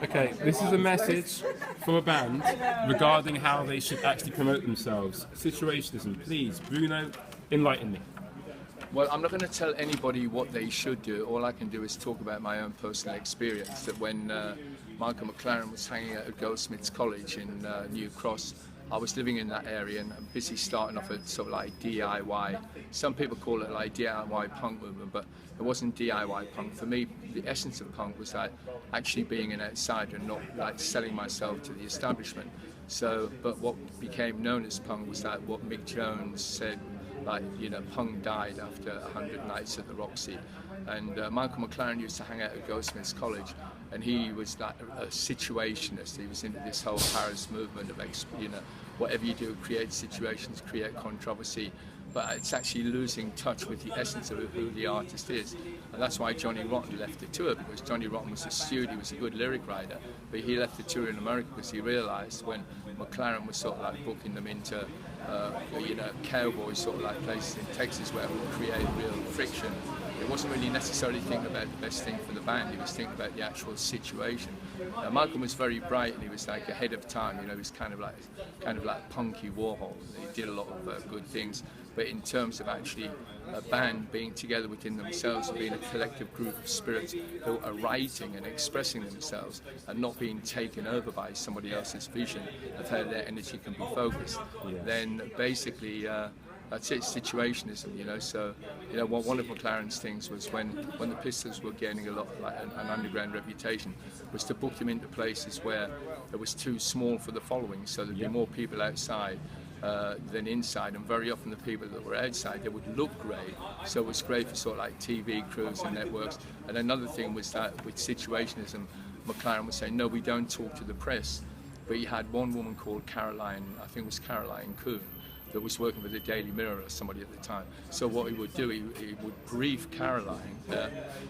Okay, this is a message from a band regarding how they should actually promote themselves. Situationism, please, Bruno, enlighten me. Well, I'm not going to tell anybody what they should do. All I can do is talk about my own personal experience, that when Michael McLaren was hanging out at Goldsmiths College in New Cross, I was living in that area and I'm busy starting off a sort of like D.I.Y. Some people call it like D.I.Y punk movement, but it wasn't D.I.Y punk. For me, the essence of punk was like actually being an outsider and not like selling myself to the establishment. So, but what became known as punk was like what Mick Jones said, like, you know, punk died after 100 nights at the Roxy. And Michael McLaren used to hang out at Goldsmiths College, and he was like a situationist. He was into this whole Paris movement of, you know, whatever you do, create situations, create controversy. But it's actually losing touch with the essence of who the artist is. And that's why Johnny Rotten left the tour, because Johnny Rotten was a steward, he was a good lyric writer, but he left the tour in America because he realised when McLaren was sort of like booking them into you know, cowboy sort of like places in Texas where it would create real friction. It wasn't really necessarily thinking about the best thing for the band, he was thinking about the actual situation. Now, Malcolm was very bright and he was like ahead of time, you know, he was kind of like punky Warhol. He did a lot of good things, but in terms of actually a band being together within themselves and being a collective group of spirits who are writing and expressing themselves and not being taken over by somebody else's vision of how their energy can be focused, then basically that's it, situationism, you know. So, you know, one of McLaren's things was when the Pistols were gaining a lot like an underground reputation, was to book them into places where it was too small for the following, so there'd be more people outside than inside, and very often the people that were outside, they would look great, so it was great for sort of like TV crews and networks. And another thing was that with situationism, McLaren was saying, no, we don't talk to the press, but he had one woman called Caroline, I think it was Caroline Coon, that was working with the Daily Mirror or somebody at the time. So what he would do, he would brief Caroline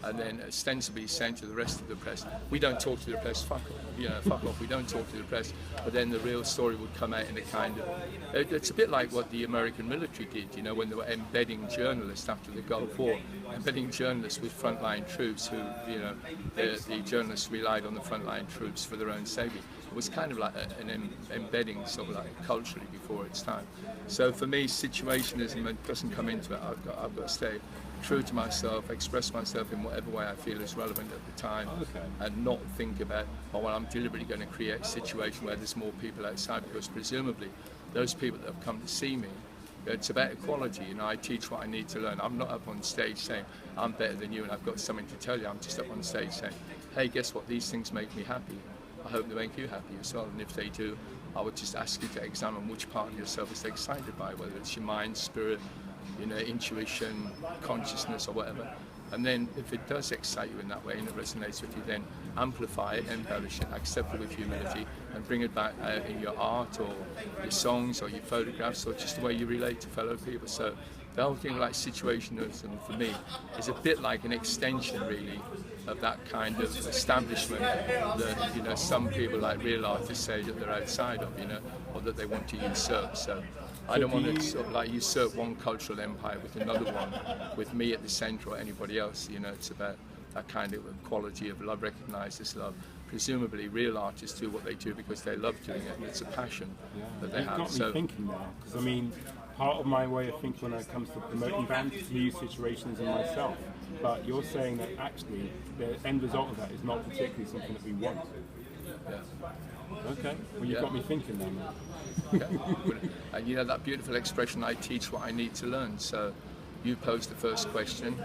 and then ostensibly saying to the rest of the press, we don't talk to the press, fuck off, you know, fuck off, we don't talk to the press. But then the real story would come out in a kind of, it's a bit like what the American military did, you know, when they were embedding journalists after the Gulf War, embedding journalists with frontline troops who, you know, the journalists relied on the frontline troops for their own safety. It was kind of like an embedding sort of like culturally before its time. So for me, situationism doesn't come into it. I've got to stay true to myself, express myself in whatever way I feel is relevant at the time, and not think about, oh, well, I'm deliberately going to create a situation where there's more people outside, because presumably those people that have come to see me, it's about equality. You know, I teach what I need to learn. I'm not up on stage saying I'm better than you and I've got something to tell you. I'm just up on stage saying, hey, guess what? These things make me happy. I hope they make you happy as well, and if they do, I would just ask you to examine which part of yourself is excited by, whether it's your mind, spirit, you know, intuition, consciousness or whatever. And then if it does excite you in that way and it resonates with you, then amplify it, embellish it, accept it with humility, and bring it back out in your art or your songs or your photographs or just the way you relate to fellow people. So the whole thing like situationism for me is a bit like an extension really of that kind of establishment that, you know, some people like real artists say that they're outside of, you know, or that they want to usurp. So I don't want to sort of like usurp one cultural empire with another one, with me at the centre or anybody else. You know, it's about that kind of quality of love, recognise this love. Presumably real artists do what they do because they love doing it, and it's a passion that they have. You've got me thinking now, because I mean, part of my way of thinking when it comes to promoting bands is to use situationism myself. But you're saying that actually the end result of that is not particularly something that we want. Okay, well you've got me thinking now. Okay. And you know that beautiful expression, I teach what I need to learn. So you posed the first question,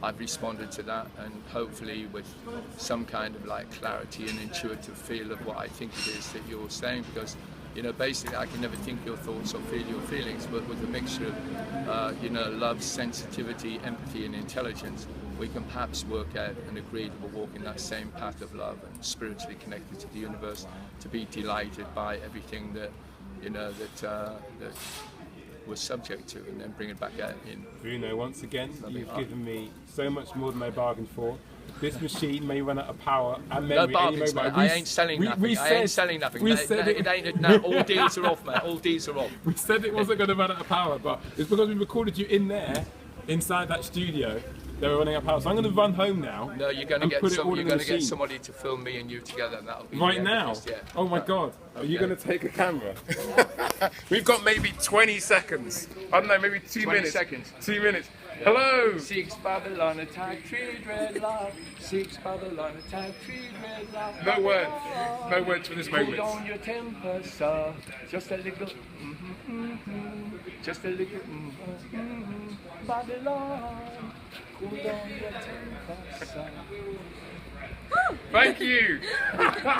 I've responded to that, and hopefully with some kind of like clarity and intuitive feel of what I think it is that you're saying, because you know, basically I can never think your thoughts or feel your feelings, but with a mixture of, you know, love, sensitivity, empathy and intelligence, we can perhaps work out and agree that we'll walk in that same path of love and spiritually connected to the universe, to be delighted by everything that, you know, that we're subject to, and then bring it back out in. Bruno, once again, you've given me so much more than I bargained for. This machine may run out of power and memory. No bargains, mate. I ain't selling nothing. I ain't selling nothing. It ain't. No, all deals are off, mate. All deals are off. We said it wasn't going to run out of power, but it's because we recorded you in there, inside that studio, They're running up house. I'm going to run home now. No, you're going to get somebody to film me and you together, and that'll be right now. Yeah. Oh my God! Are you going to take a camera? We've got maybe 20 seconds. I don't know, maybe 2 minutes. seconds. 2 minutes. Hello. 6 Babylon attack, 3 red light. 6 Babylon attack, 3 red light. No words. No words for this moment. Cool down your temper, sir. Just a little. Just a little. Babylon. Cool down your temper, sir. Thank you.